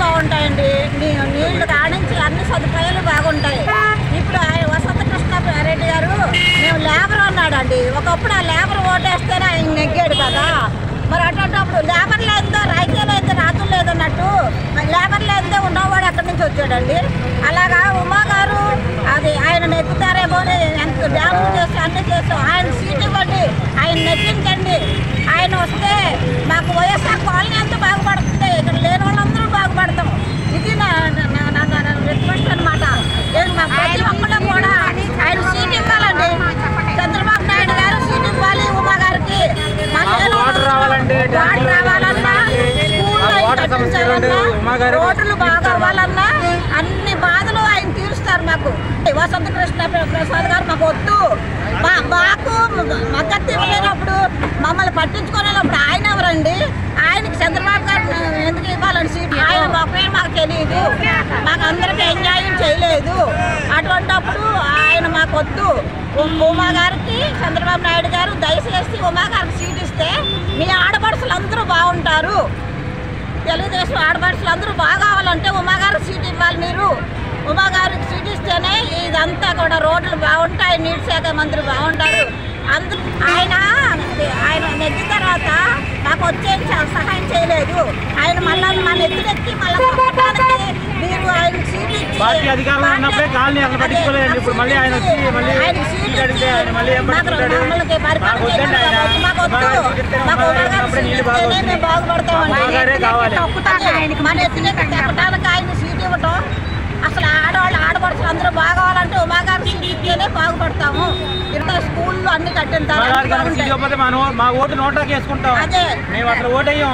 బాగుంటాయండి. నీళ్లు కానించి అన్ని సదుపాయాలు బాగుంటాయి. ఇప్పుడు ఆయన వసంత కృష్ణారెడ్డి గారు మేము లేబర్ అన్నాడండి. ఒకప్పుడు ఆ లేబర్ ఓటేస్తేనే ఆయన నెగ్గాడు కదా. మరి అటువంటిప్పుడు లేబర్ లేదో రైతే లేదు రాజు లేదన్నట్టు లేబర్ లేదే ఉన్నవాడు ఎక్కడి నుంచి వచ్చాడండి. అలాగా ఉమా గారు అది ఆయన నెగ్గుతారేమో ఎంత డ్యాములు చేసి అన్ని చేస్తాం. ఆయన సీట్ ఇవ్వండి, ఆయన నెగ్గించండి. ఆయన వస్తే మాకు వైఎస్ఆర్ కాలనీ అంతా బాగుపడుతుంది. ఇక్కడ లేని వాళ్ళందరూ బాగుపడతాం. ఇది నా రిక్వెస్ట్ అనమాట. మా ప్రతి ఒక్కళ్ళు కూడా ఆయన సీట్ ఇవ్వాలండి. చంద్రబాబు నాయుడు గారు సీట్ ఇవ్వాలి. ఉమా గారికి వాటర్ రావాలన్నా, రోడ్లు బాగా అవ్వాలన్నా అన్ని బాధలు ఆయన తీరుస్తారు మాకు. వసంత కృష్ణ ప్రసాద్ గారు మాకు వద్దు. మాకు మద్దతు ఇవ్వలేనప్పుడు మమ్మల్ని పట్టించుకోలేనప్పుడు ఆయన ఎవరండి? ఆయనకి చంద్రబాబు గారు ఎందుకు ఇవ్వాలని సీట్? ఆయన ఒకవేళ మాకు తెలియదు, మాకు అందరికీ ఎంజాయ్ చేయలేదు. అటువంటిప్పుడు ఆయన మాకు వద్దు. ఉమా గారికి చంద్రబాబు నాయుడు గారు దయచేసి ఉమా గారికి సీట్ ఇస్తే మీ ఆడపడుచులు అందరూ బాగుంటారు. తెలుగుదేశం ఆడపడుచులు అందరూ బాగా కావాలంటే ఉమా గారికి సీట్ ఇవ్వాలి. మీరు ఉమా గారికి సీట్ ఇస్తేనే ఇదంతా కూడా రోడ్లు బాగుంటాయి, నీటి శాఖ మంత్రి బాగుంటారు. అందరూ ఆయన నెగ్గిన తర్వాత మాకు వచ్చే సహాయం చేయలేదు. ఆయన మళ్ళీ మన ఎత్తునెత్తి మళ్ళీ మీరు ఆయన సీట్ ఇచ్చి మన ఎత్తునెత్తి చెప్పడానికి ఆయన సీట్ ఇవ్వటం. అసలు ఆడపడుచులు అందరూ బాగోవాలంటే ఉమా గారు సీట్ ఇస్తేనే బాగుపడతాము. ఇంత స్కూళ్ళు అన్ని కట్టిన తర్వాత మా ఓటు నోట్లోకి వేసుకుంటాం. అదే మేము అసలు ఓటేయం.